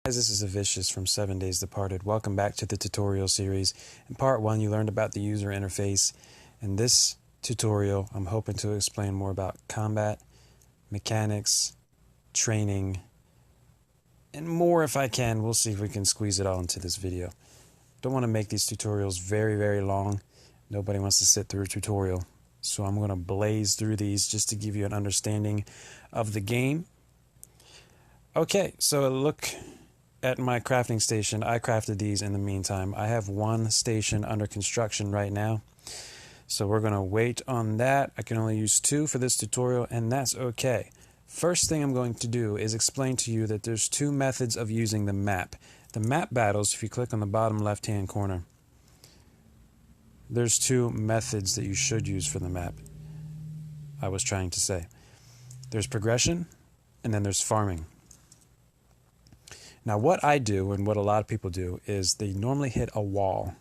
Guys, this is Avicious from 7 Days Departed. Welcome back to the tutorial series. In part 1, you learned about the user interface. In this tutorial, I'm hoping to explain more about combat, mechanics, training, and more if I can. We'll see if we can squeeze it all into this video. Don't want to make these tutorials very, very long. Nobody wants to sit through a tutorial. So I'm going to blaze through these just to give you an understanding of the game. Okay, so look at my crafting station. I crafted these in the meantime. I have one station under construction right now. So we're going to wait on that. I can only use 2 for this tutorial, and that's okay. First thing I'm going to do is explain to you that there's 2 methods of using the map. The map battles, if you click on the bottom left-hand corner, there's 2 methods that you should use for the map. I was trying to say. There's progression, and then there's farming. Now what I do, and what a lot of people do, is they normally hit a wall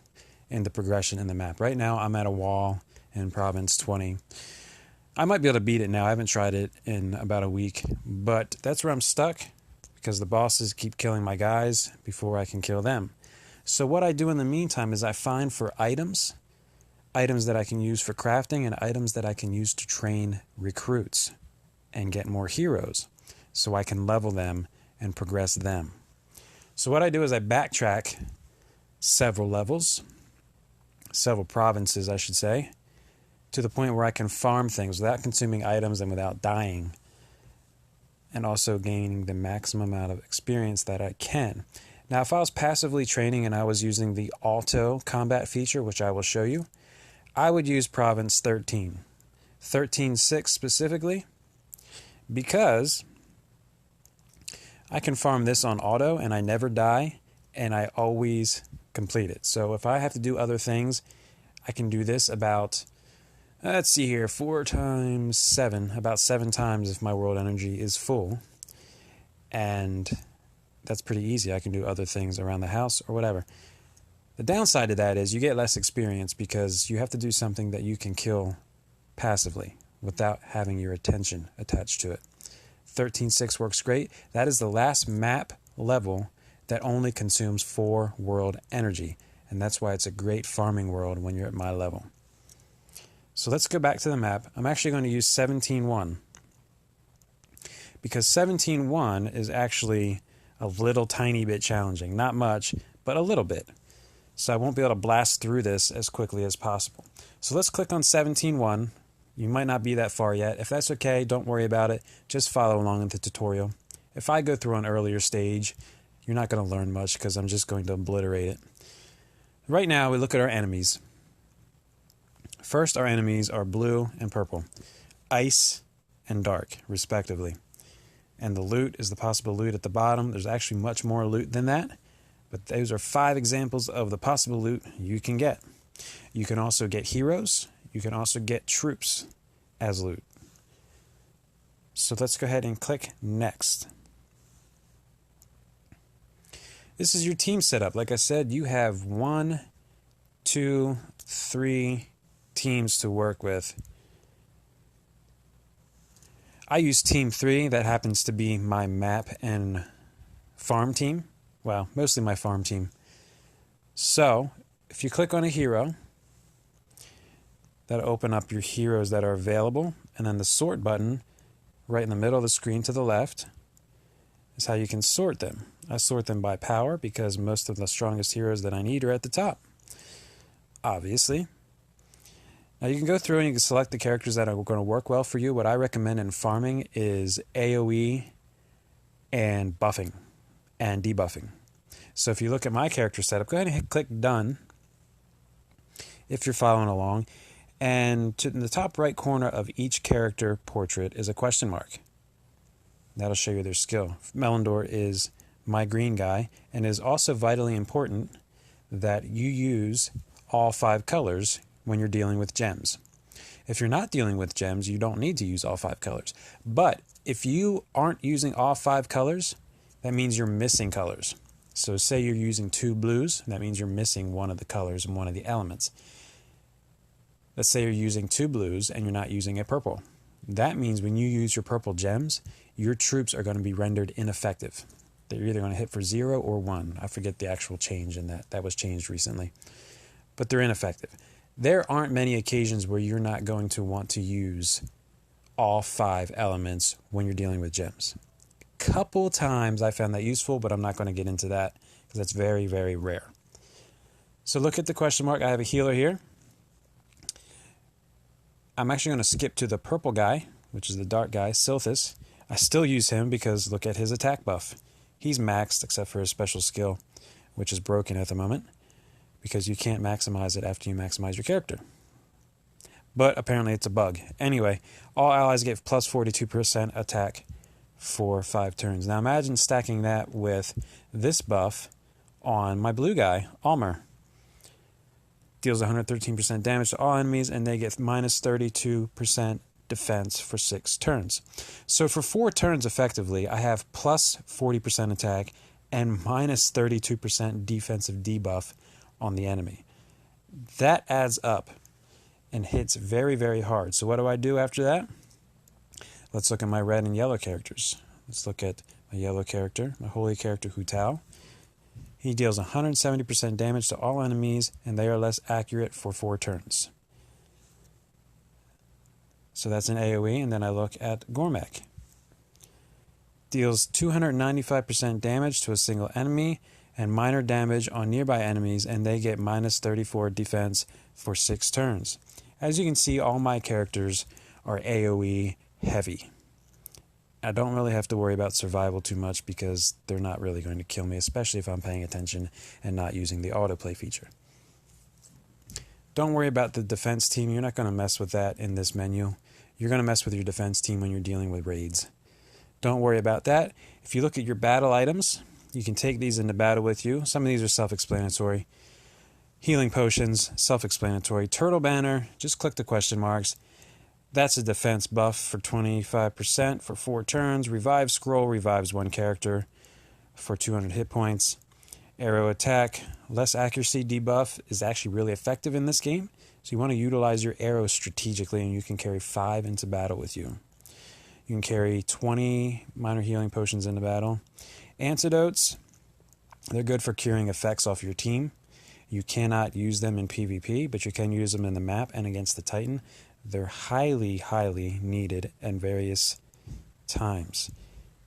in the progression in the map. Right now I'm at a wall in Province 20. I might be able to beat it now. I haven't tried it in about a week, but that's where I'm stuck because the bosses keep killing my guys before I can kill them. So what I do in the meantime is I find for items that I can use for crafting and items that I can use to train recruits and get more heroes so I can level them and progress them. So what I do is I backtrack several levels, several provinces I should say, to the point where I can farm things without consuming items and without dying, and also gaining the maximum amount of experience that I can. Now if I was passively training and I was using the auto combat feature, which I will show you, I would use Province 13. 13.6 specifically, because I can farm this on auto and I never die and I always complete it. So if I have to do other things, I can do this about, let's see here, 4 times 7, about 7 times if my world energy is full. And that's pretty easy. I can do other things around the house or whatever. The downside to that is you get less experience because you have to do something that you can kill passively without having your attention attached to it. 13.6 works great. That is the last map level that only consumes 4 world energy, and that's why it's a great farming world when you're at my level. So let's go back to the map. I'm actually going to use 17.1 because 17.1 is actually a little tiny bit challenging. Not much, but a little bit. So I won't be able to blast through this as quickly as possible. So let's click on 17.1. You might not be that far yet. If that's okay, don't worry about it. Just follow along in the tutorial. If I go through an earlier stage, you're not going to learn much because I'm just going to obliterate it. Right now, we look at our enemies. First, our enemies are blue and purple, ice and dark, respectively. And the loot is the possible loot at the bottom. There's actually much more loot than that, but those are 5 examples of the possible loot you can get. You can also get heroes. You can also get troops as loot. So let's go ahead and click next. This is your team setup. Like I said, you have 1, 2, 3 teams to work with. I use team 3. That happens to be my map and farm team. Well, mostly my farm team. So if you click on a hero, that'll open up your heroes that are available, and then the sort button right in the middle of the screen to the left is how you can sort them. I sort them by power because most of the strongest heroes that I need are at the top, obviously. Now you can go through and you can select the characters that are going to work well for you. What I recommend in farming is AoE and buffing and debuffing. So if you look at my character setup, go ahead and click done if you're following along. And in the top right corner of each character portrait is a question mark. That'll show you their skill. Melindor is my green guy, and it is also vitally important that you use all 5 colors when you're dealing with gems. If you're not dealing with gems, you don't need to use all 5 colors. But if you aren't using all 5 colors, that means you're missing colors. So say you're using 2 blues, that means you're missing one of the colors and one of the elements. Let's say you're using 2 blues and you're not using a purple. That means when you use your purple gems, your troops are going to be rendered ineffective. They're either going to hit for 0 or 1. I forget the actual change in that. That was changed recently. But they're ineffective. There aren't many occasions where you're not going to want to use all 5 elements when you're dealing with gems. Couple times I found that useful, but I'm not going to get into that because that's very, very rare. So look at the question mark. I have a healer here. I'm actually going to skip to the purple guy, which is the dark guy, Silthus. I still use him because look at his attack buff. He's maxed except for his special skill, which is broken at the moment because you can't maximize it after you maximize your character. But apparently it's a bug. Anyway, all allies get plus 42% attack for 5 turns. Now imagine stacking that with this buff on my blue guy, Almer. Deals 113% damage to all enemies, and they get minus 32% defense for 6 turns. So for 4 turns, effectively, I have plus 40% attack and minus 32% defensive debuff on the enemy. That adds up and hits very, very hard. So what do I do after that? Let's look at my red and yellow characters. Let's look at my yellow character, my holy character, Hu Tao. He deals 170% damage to all enemies, and they are less accurate for 4 turns. So that's an AoE, and then I look at Gormek. Deals 295% damage to a single enemy, and minor damage on nearby enemies, and they get minus 34 defense for 6 turns. As you can see, all my characters are AoE heavy. I don't really have to worry about survival too much because they're not really going to kill me, especially if I'm paying attention and not using the autoplay feature. Don't worry about the defense team. You're not going to mess with that in this menu. You're going to mess with your defense team when you're dealing with raids. Don't worry about that. If you look at your battle items, you can take these into battle with you. Some of these are self-explanatory. Healing potions, self-explanatory. Turtle banner, just click the question marks. That's a defense buff for 25% for 4 turns. Revive scroll revives 1 character for 200 hit points. Arrow attack, less accuracy debuff is actually really effective in this game. So you want to utilize your arrows strategically, and you can carry 5 into battle with you. You can carry 20 minor healing potions into battle. Antidotes, they're good for curing effects off your team. You cannot use them in PvP, but you can use them in the map and against the Titan. They're highly, highly needed at various times.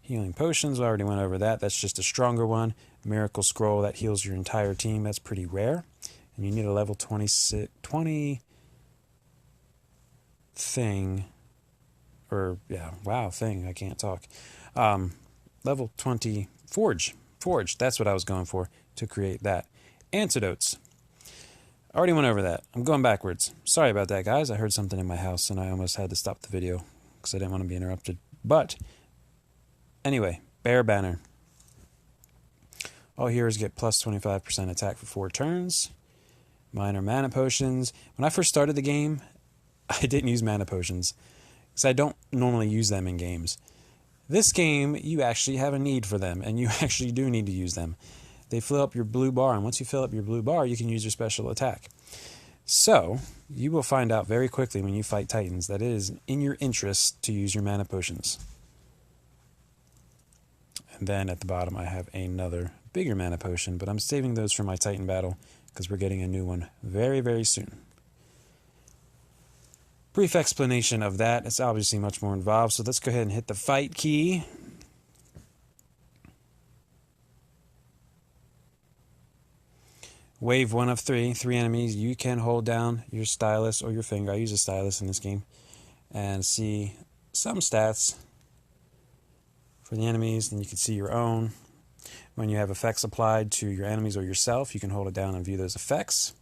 Healing potions, I already went over that. That's just a stronger one. Miracle scroll, that heals your entire team. That's pretty rare. And you need a level 20 thing. Thing. I can't talk. Level 20 Forge. Forge, that's what I was going for to create that. Antidotes. I already went over that. I'm going backwards. Sorry about that, guys. I heard something in my house, and I almost had to stop the video because I didn't want to be interrupted. But, anyway, Bear Banner. All heroes get plus 25% attack for 4 turns. Minor mana potions. When I first started the game, I didn't use mana potions because I don't normally use them in games. This game, you actually have a need for them, and you actually do need to use them. They fill up your blue bar, and once you fill up your blue bar, you can use your special attack. So, you will find out very quickly when you fight Titans that it is in your interest to use your mana potions. And then at the bottom I have another bigger mana potion, but I'm saving those for my Titan battle because we're getting a new one very, very soon. Brief explanation of that. It's obviously much more involved, so let's go ahead and hit the fight key. Wave 1 of 3 enemies. You can hold down your stylus or your finger. I use a stylus in this game. And see some stats for the enemies. Then you can see your own. When you have effects applied to your enemies or yourself, you can hold it down and view those effects.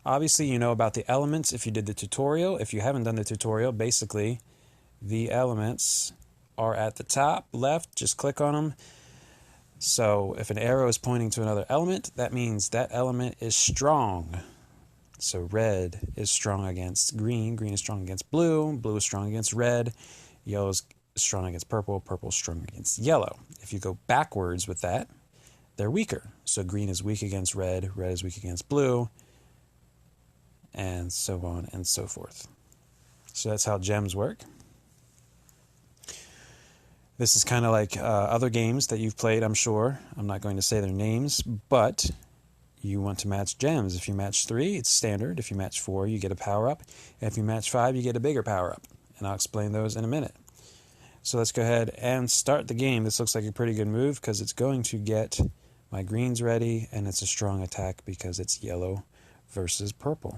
Obviously, you know about the elements if you did the tutorial. If you haven't done the tutorial, basically, the elements are at the top left. Just click on them. So if an arrow is pointing to another element, that means that element is strong. So red is strong against green, green is strong against blue, blue is strong against red, yellow is strong against purple, purple is strong against yellow. If you go backwards with that, they're weaker. So green is weak against red, red is weak against blue, and so on and so forth. So that's how gems work. This is kind of like other games that you've played, I'm sure. I'm not going to say their names, but you want to match gems. If you match 3, it's standard. If you match 4, you get a power-up. If you match 5, you get a bigger power-up. And I'll explain those in a minute. So let's go ahead and start the game. This looks like a pretty good move because it's going to get my greens ready, and it's a strong attack because it's yellow versus purple.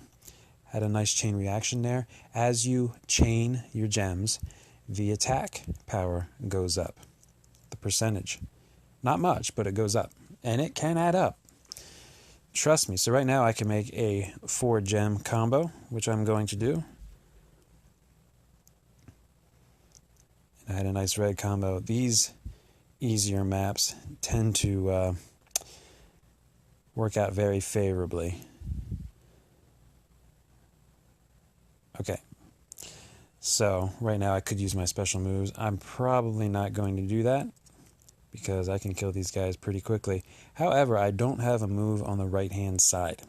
Had a nice chain reaction there. As you chain your gems, the attack power goes up. The percentage. Not much, but it goes up. And it can add up. Trust me. So right now I can make a 4-gem combo, which I'm going to do. I had a nice red combo. These easier maps tend to work out very favorably. Okay, so right now I could use my special moves. I'm probably not going to do that because I can kill these guys pretty quickly. However, I don't have a move on the right hand side.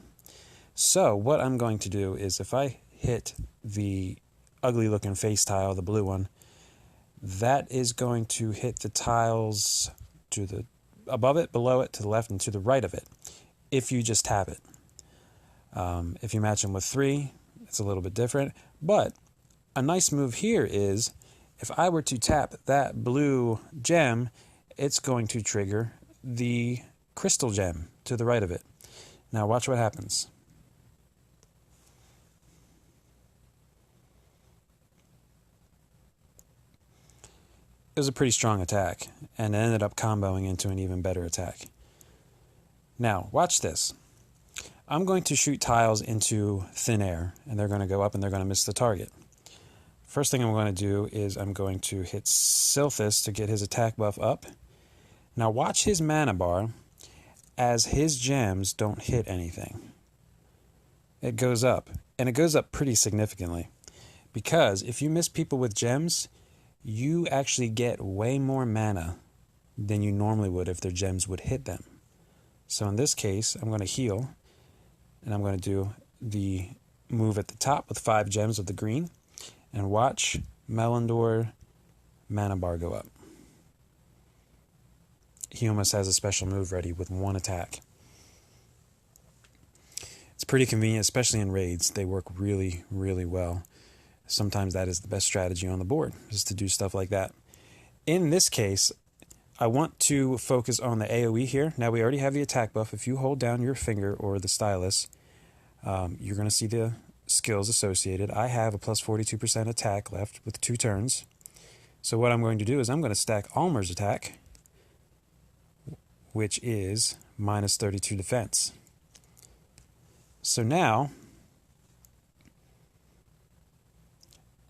So what I'm going to do is if I hit the ugly looking face tile, the blue one, that is going to hit the tiles to the above it, below it, to the left, and to the right of it if you just tap it. If you match them with 3, it's a little bit different, but a nice move here is if I were to tap that blue gem, it's going to trigger the crystal gem to the right of it. Now watch what happens. It was a pretty strong attack, and it ended up comboing into an even better attack. Now, watch this. I'm going to shoot tiles into thin air, and they're going to go up and they're going to miss the target. First thing I'm going to do is I'm going to hit Silphus to get his attack buff up. Now watch his mana bar as his gems don't hit anything. It goes up, and it goes up pretty significantly. Because if you miss people with gems, you actually get way more mana than you normally would if their gems would hit them. So in this case, I'm going to heal, and I'm going to do the move at the top with 5 gems of the green, and watch Melindor mana bar go up. He almost has a special move ready with 1 attack. It's pretty convenient, especially in raids. They work really, really well. Sometimes that is the best strategy on the board, is to do stuff like that. In this case, I want to focus on the AoE here. Now we already have the attack buff. If you hold down your finger or the stylus, you're going to see the skills associated. I have a plus 42% attack left with 2 turns. So what I'm going to do is I'm going to stack Almer's attack, which is minus 32 defense. So now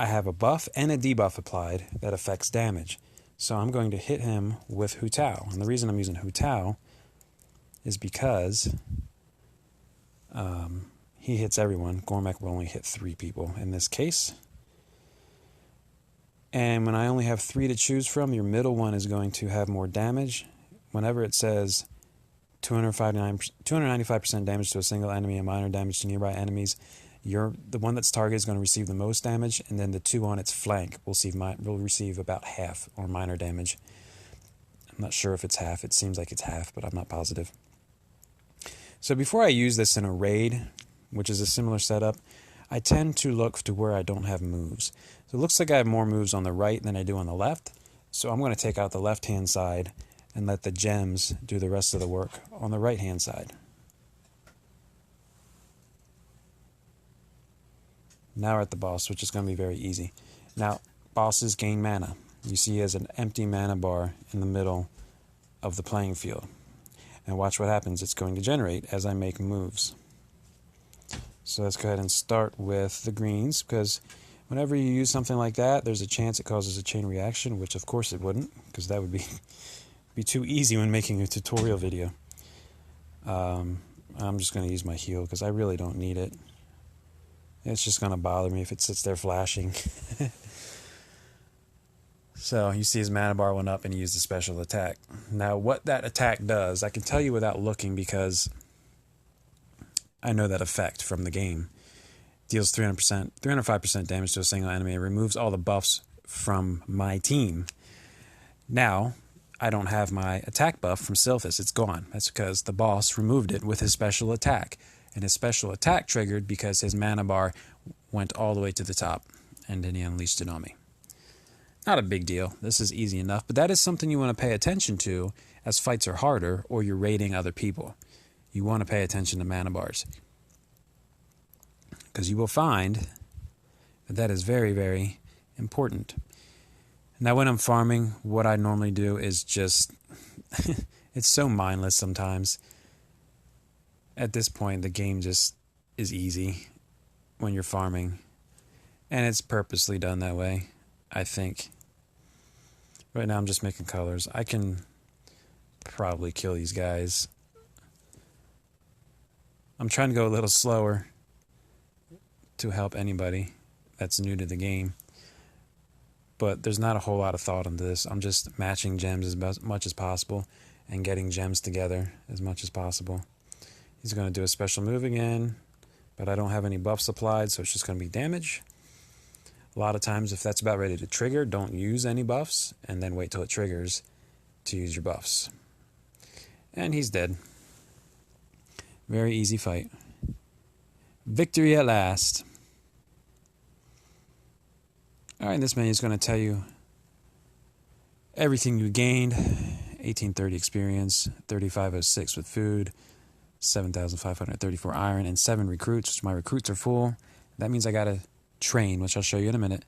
I have a buff and a debuff applied that affects damage. So I'm going to hit him with Hu Tao. And the reason I'm using Hu Tao is because he hits everyone. Gormek will only hit 3 people in this case. And when I only have 3 to choose from, your middle one is going to have more damage. Whenever it says 295% damage to a single enemy and minor damage to nearby enemies, the one that's targeted is going to receive the most damage, and then the 2 on its flank will receive about half or minor damage. I'm not sure if it's half. It seems like it's half, but I'm not positive. So before I use this in a raid, which is a similar setup, I tend to look to where I don't have moves. So it looks like I have more moves on the right than I do on the left. So I'm going to take out the left-hand side and let the gems do the rest of the work on the right-hand side. Now we're at the boss, which is going to be very easy. Now, bosses gain mana. You see he has an empty mana bar in the middle of the playing field. And watch what happens. It's going to generate as I make moves. So let's go ahead and start with the greens, because whenever you use something like that, there's a chance it causes a chain reaction, which of course it wouldn't, because that would be too easy when making a tutorial video. I'm just going to use my heal because I really don't need it. It's just going to bother me if it sits there flashing. So you see his mana bar went up and he used a special attack. Now what that attack does, I can tell you without looking because I know that effect from the game. Deals 305% damage to a single enemy. It removes all the buffs from my team. Now, I don't have my attack buff from Silphus. It's gone. That's because the boss removed it with his special attack. And his special attack triggered because his mana bar went all the way to the top. And then he unleashed it on me. Not a big deal. This is easy enough. But that is something you want to pay attention to as fights are harder or you're raiding other people. You want to pay attention to mana bars. Because you will find that that is very, very important. Now when I'm farming, what I normally do is just, it's so mindless sometimes. At this point, the game just is easy when you're farming. And it's purposely done that way, I think. Right now I'm just making colors. I can probably kill these guys. I'm trying to go a little slower to help anybody that's new to the game. But there's not a whole lot of thought into this. I'm just matching gems as much as possible and getting gems together as much as possible. He's going to do a special move again, but I don't have any buffs applied, so it's just going to be damage. A lot of times, if that's about ready to trigger, don't use any buffs, and then wait till it triggers to use your buffs. And he's dead. Very easy fight. Victory at last. Alright, this menu is going to tell you everything you gained. 1830 experience, 3506 with food, 7,534 iron, and 7 recruits, which my recruits are full. That means I got to train, which I'll show you in a minute.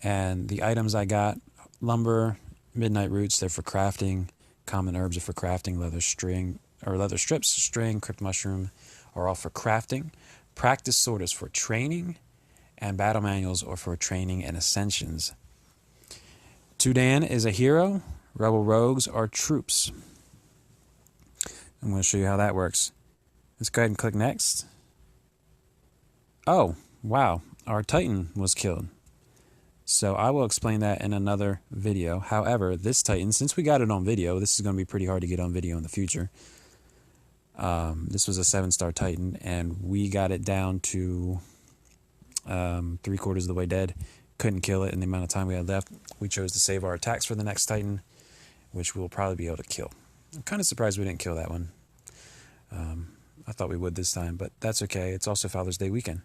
And the items I got, lumber, midnight roots, they're for crafting. Common herbs are for crafting. Leather string, or leather strips, string, crypt mushroom are all for crafting. Practice sword is for training. And battle manuals are for training and ascensions. Tudan is a hero. Rebel rogues are troops. I'm going to show you how that works. Let's go ahead and click next. Oh, wow. Our Titan was killed. So I will explain that in another video. However, this Titan, since we got it on video, this is going to be pretty hard to get on video in the future. This was a 7-star Titan, and we got it down to 3/4 of the way dead. Couldn't kill it in the amount of time we had left. We chose to save our attacks for the next Titan, which we'll probably be able to kill. I'm kind of surprised we didn't kill that one. I thought we would this time, but that's okay. It's also Father's Day weekend.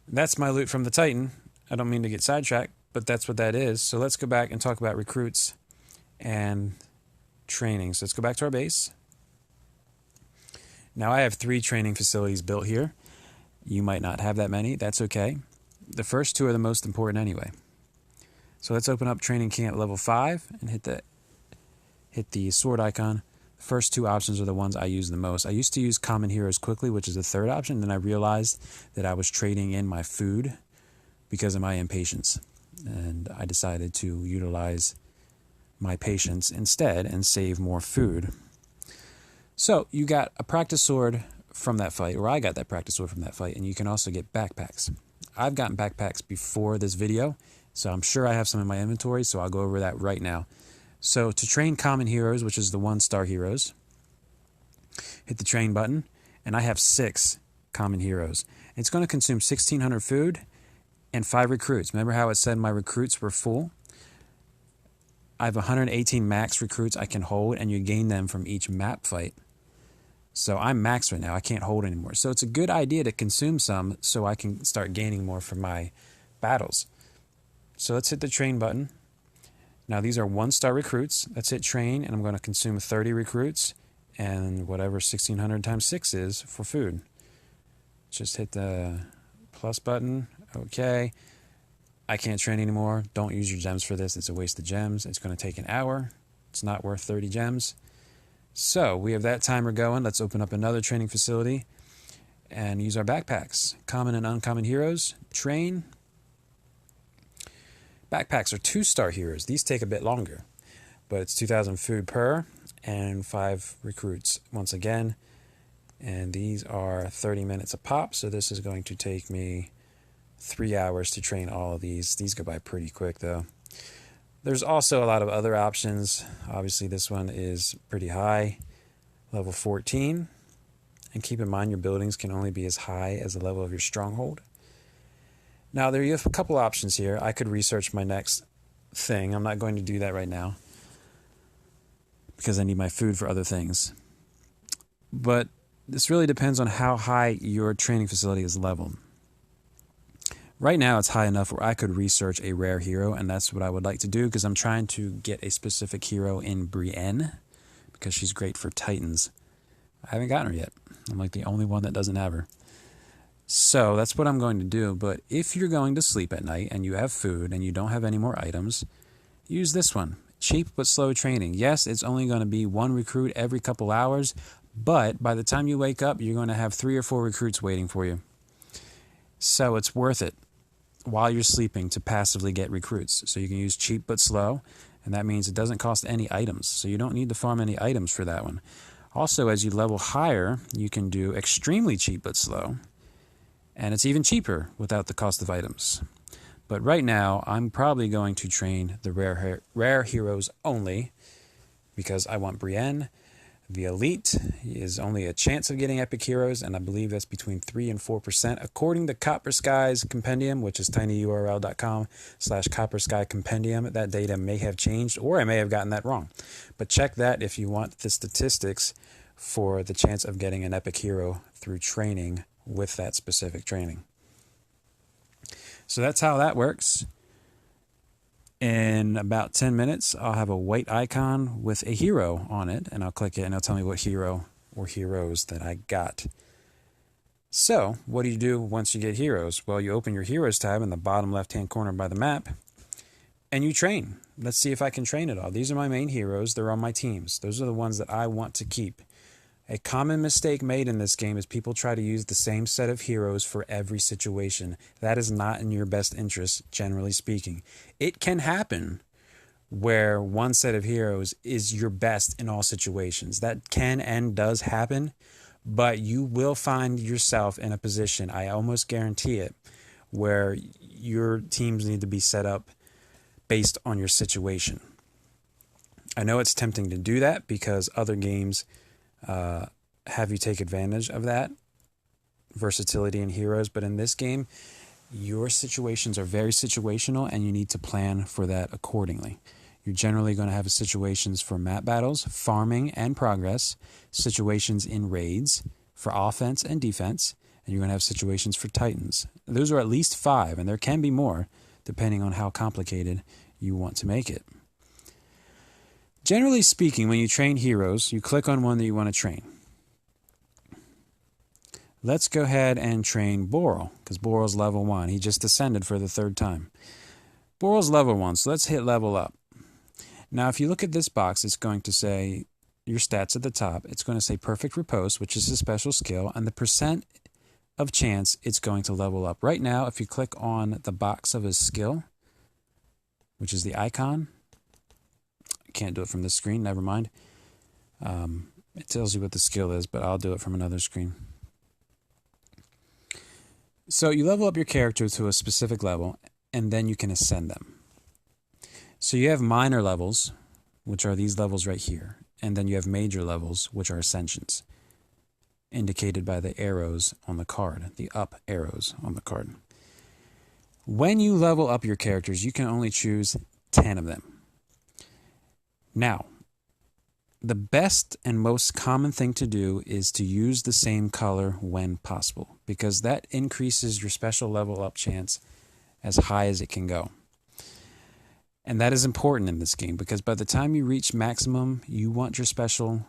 That's my loot from the Titan. I don't mean to get sidetracked, but that's what that is. So let's go back and talk about recruits and training. So let's go back to our base. Now I have 3 training facilities built here. You might not have that many. That's okay. The first 2 are the most important anyway. So let's open up Training Camp level 5 and hit the sword icon. The first 2 options are the ones I use the most. I used to use Common Heroes quickly, which is the 3rd option. Then I realized that I was trading in my food because of my impatience. And I decided to utilize my patience instead and save more food. So you got a practice sword from that fight, or I got that practice sword from that fight, and you can also get backpacks. I've gotten backpacks before this video, so I'm sure I have some in my inventory, so I'll go over that right now. So to train common heroes, which is the 1-star heroes, hit the train button, and I have 6 common heroes. It's going to consume 1,600 food and 5 recruits. Remember how it said my recruits were full? I have 118 max recruits I can hold, and you gain them from each map fight. So I'm max right now. I can't hold anymore. So it's a good idea to consume some so I can start gaining more from my battles. So let's hit the train button. Now these are 1-star recruits. Let's hit train, and I'm going to consume 30 recruits and whatever 1,600 times 6 is for food. Just hit the plus button. Okay. I can't train anymore. Don't use your gems for this. It's a waste of gems. It's going to take an hour. It's not worth 30 gems. So we have that timer going. Let's open up another training facility and use our backpacks. Common and uncommon heroes. Train. Backpacks are 2-star heroes. These take a bit longer, but it's 2,000 food per and 5 recruits once again. And these are 30 minutes a pop, so this is going to take me 3 hours to train all of these. These go by pretty quick though. There's also a lot of other options. Obviously this one is pretty high, level 14. And keep in mind your buildings can only be as high as the level of your stronghold. Now there you have a couple options here. I could research my next thing. I'm not going to do that right now because I need my food for other things. But this really depends on how high your training facility is leveled. Right now, it's high enough where I could research a rare hero, and that's what I would like to do because I'm trying to get a specific hero in Brienne because she's great for Titans. I haven't gotten her yet. I'm like the only one that doesn't have her. So that's what I'm going to do. But if you're going to sleep at night and you have food and you don't have any more items, use this one. Cheap but slow training. Yes, it's only going to be one recruit every couple hours, but by the time you wake up, you're going to have 3 or 4 recruits waiting for you. So it's worth it while you're sleeping to passively get recruits. So you can use cheap but slow, and that means it doesn't cost any items. So you don't need to farm any items for that one. Also, as you level higher, you can do extremely cheap but slow, and it's even cheaper without the cost of items. But right now, I'm probably going to train the rare heroes only because I want Brienne. The Elite is only a chance of getting epic heroes, and I believe that's between 3 and 4%, according to Copper Sky's compendium, which is tinyurl.com/Copper Sky compendium. That data may have changed, or I may have gotten that wrong. But check that if you want the statistics for the chance of getting an epic hero through training with that specific training. So that's how that works. In about 10 minutes, I'll have a white icon with a hero on it, and I'll click it, and it'll tell me what hero or heroes that I got. So, what do you do once you get heroes? Well, you open your Heroes tab in the bottom left-hand corner by the map, and you train. Let's see if I can train it all. These are my main heroes. They're on my teams. Those are the ones that I want to keep. A common mistake made in this game is people try to use the same set of heroes for every situation. That is not in your best interest, generally speaking. It can happen where one set of heroes is your best in all situations. That can and does happen, but you will find yourself in a position, I almost guarantee it, where your teams need to be set up based on your situation. I know it's tempting to do that because other games have you take advantage of that versatility in heroes, but in this game, your situations are very situational and you need to plan for that accordingly. You're generally going to have situations for map battles, farming and progress, situations in raids for offense and defense, and you're going to have situations for Titans. Those are at least 5, and there can be more depending on how complicated you want to make it. Generally speaking, when you train heroes, you click on one that you want to train. Let's go ahead and train Boral, because Boral's level 1. He just ascended for the 3rd time. Boral's level 1, so let's hit level up. Now, if you look at this box, it's going to say your stats at the top. It's going to say Perfect Riposte, which is a special skill, and the percent of chance it's going to level up. Right now, if you click on the box of his skill, which is the icon, can't do it from this screen, never mind. It tells you what the skill is, but I'll do it from another screen. So you level up your character to a specific level, and then you can ascend them. So you have minor levels, which are these levels right here, and then you have major levels, which are ascensions, indicated by the arrows on the card, the up arrows on the card. When you level up your characters, you can only choose 10 of them. Now, the best and most common thing to do is to use the same color when possible, because that increases your special level up chance as high as it can go. And that is important in this game, because by the time you reach maximum, you want your special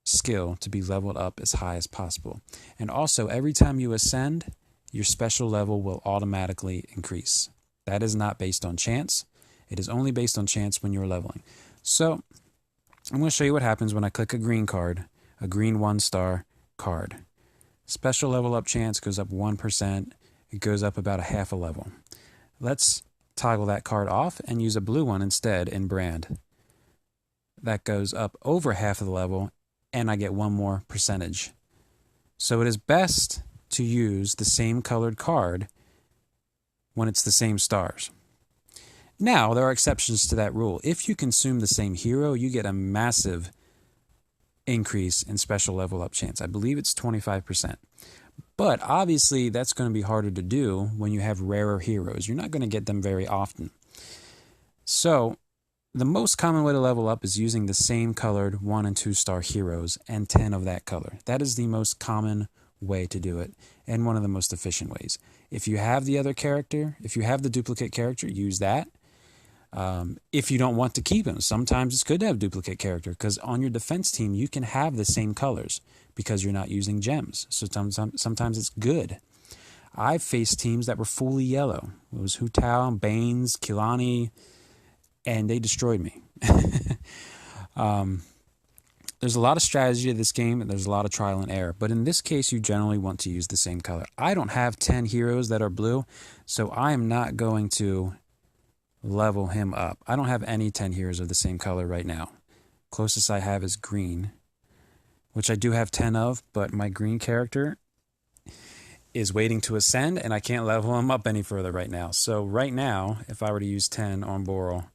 skill to be leveled up as high as possible. And also, every time you ascend, your special level will automatically increase. That is not based on chance. It is only based on chance when you're leveling. So, I'm going to show you what happens when I click a green card, a green 1-star card. Special level up chance goes up 1%. It goes up about a half a level. Let's toggle that card off and use a blue one instead in brand. That goes up over half of the level, and I get 1 more percentage. So it is best to use the same colored card when it's the same stars. Now, there are exceptions to that rule. If you consume the same hero, you get a massive increase in special level up chance. I believe it's 25%. But obviously, that's going to be harder to do when you have rarer heroes. You're not going to get them very often. So the most common way to level up is using the same colored 1 and 2 star heroes and 10 of that color. That is the most common way to do it and one of the most efficient ways. If you have the other character, if you have the duplicate character, use that. If you don't want to keep him, sometimes it's good to have duplicate character because on your defense team you can have the same colors because you're not using gems. So sometimes it's good. I've faced teams that were fully yellow. It was Hu Tao, Baines, Kilani, and they destroyed me. There's a lot of strategy to this game, and there's a lot of trial and error. But in this case, you generally want to use the same color. I don't have 10 heroes that are blue, so I am not going to level him up. I don't have any 10 heroes of the same color right now. Closest I have is green, which I do have 10 of, but my green character is waiting to ascend, and I can't level him up any further right now. So right now, if I were to use 10 on Boral,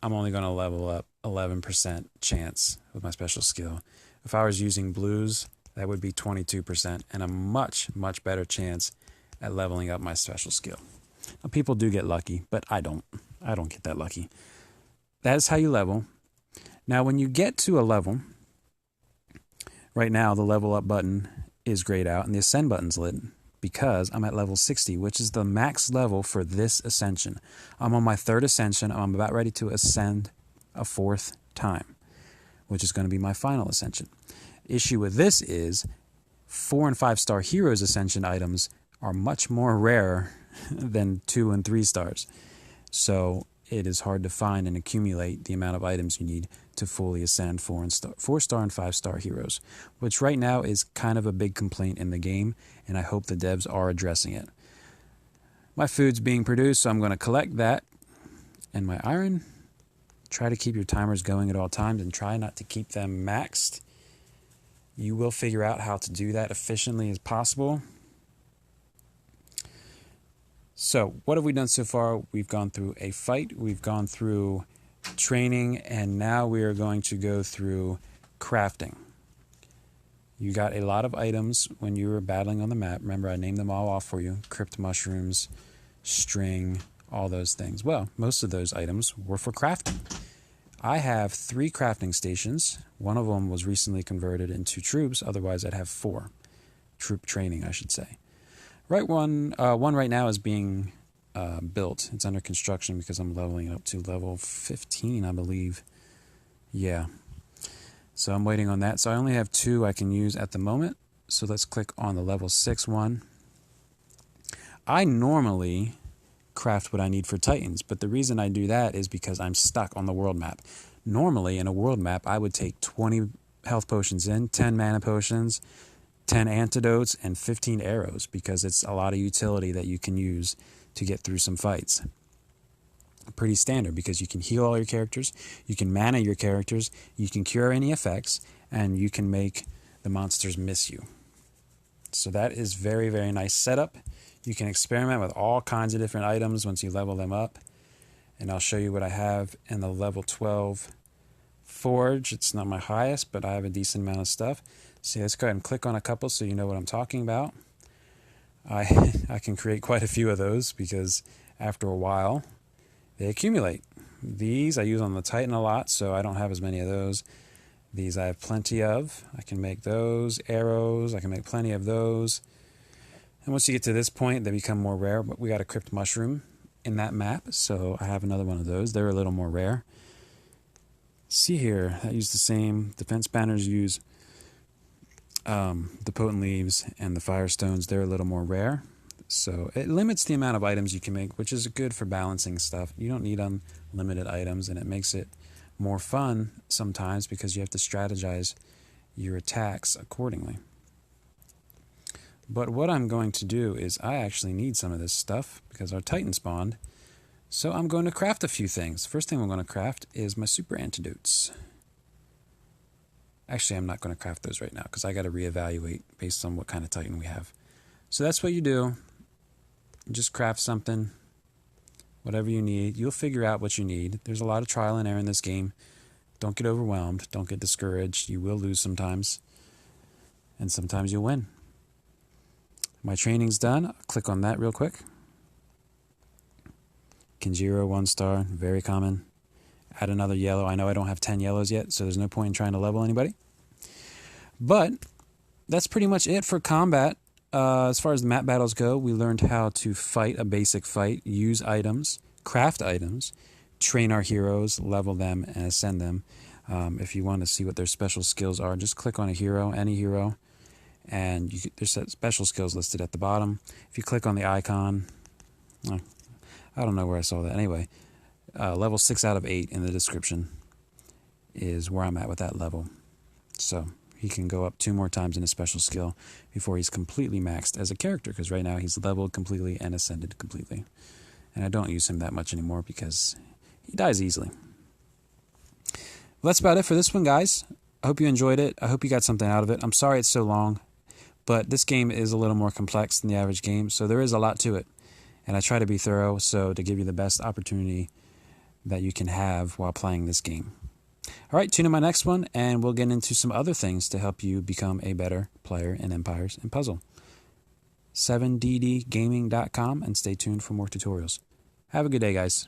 I'm only going to level up 11% chance with my special skill. If I was using blues, that would be 22% and a much, much better chance at leveling up my special skill. Now, people do get lucky, but I don't. I don't get that lucky. That is how you level. Now, when you get to a level, right now the level up button is grayed out and the ascend button's lit because I'm at level 60, which is the max level for this ascension. I'm on my 3rd ascension. I'm about ready to ascend a 4th time, which is going to be my final ascension. Issue with this is 4 and 5 star heroes ascension items are much more rare than 2 and 3 stars. So it is hard to find and accumulate the amount of items you need to fully ascend 4 star and 5 star heroes, which right now is kind of a big complaint in the game, and I hope the devs are addressing it. My food's being produced, so I'm going to collect that and my iron. Try to keep your timers going at all times and try not to keep them maxed. You will figure out how to do that efficiently as possible. So what have we done so far? We've gone through a fight, we've gone through training, and now we are going to go through crafting. You got a lot of items when you were battling on the map. Remember, I named them all off for you. Crypt mushrooms, string, all those things. Well, most of those items were for crafting. I have 3 crafting stations. One of them was recently converted into troops. Otherwise, I'd have 4. Troop training, I should say. One right now is being built. It's under construction because I'm leveling it up to level 15, I believe. Yeah. So I'm waiting on that. So I only have 2 I can use at the moment. So let's click on the level 6 one. I normally craft what I need for Titans, but the reason I do that is because I'm stuck on the world map. Normally, in a world map, I would take 20 health potions in, 10 mana potions, 10 antidotes, and 15 arrows because it's a lot of utility that you can use to get through some fights. Pretty standard because you can heal all your characters, you can mana your characters, you can cure any effects, and you can make the monsters miss you. So that is very, very nice setup. You can experiment with all kinds of different items once you level them up. And I'll show you what I have in the level 12 forge. It's not my highest, but I have a decent amount of stuff. So let's go ahead and click on a couple so you know what I'm talking about. I can create quite a few of those because after a while they accumulate. These I use on the Titan a lot, so I don't have as many of those. These I have plenty of. I can make those. Arrows, I can make plenty of those. And once you get to this point, they become more rare, but we got a crypt mushroom in that map, so I have another one of those. They're a little more rare. See here, I use the same. Defense banners use the potent leaves and the firestones. They're a little more rare. So it limits the amount of items you can make, which is good for balancing stuff. You don't need unlimited items, and it makes it more fun sometimes because you have to strategize your attacks accordingly. But what I'm going to do is I actually need some of this stuff because our Titan spawned. So I'm going to craft a few things. First thing I'm going to craft is my super antidotes. Actually, I'm not going to craft those right now because I got to reevaluate based on what kind of Titan we have. So that's what you do. You just craft something, whatever you need. You'll figure out what you need. There's a lot of trial and error in this game. Don't get overwhelmed. Don't get discouraged. You will lose sometimes. And sometimes you'll win. My training's done. I'll click on that real quick. Kenjiro, 1 star, very common. Add another yellow. I know I don't have 10 yellows yet, so there's no point in trying to level anybody. But that's pretty much it for combat. As far as the map battles go, we learned how to fight a basic fight, use items, craft items, train our heroes, level them, and ascend them. If you want to see what their special skills are, just click on a hero, any hero, and there's special skills listed at the bottom. If you click on the icon, I don't know where I saw that. Anyway, level 6 out of 8 in the description is where I'm at with that level. So he can go up 2 more times in a special skill before he's completely maxed as a character, because right now he's leveled completely and ascended completely. And I don't use him that much anymore because he dies easily. Well, that's about it for this one, guys. I hope you enjoyed it. I hope you got something out of it. I'm sorry it's so long, but this game is a little more complex than the average game, so there is a lot to it. And I try to be thorough so to give you the best opportunity that you can have while playing this game. All right, tune in my next one, and we'll get into some other things to help you become a better player in Empires and Puzzle. 7ddgaming.com, and stay tuned for more tutorials. Have a good day, guys.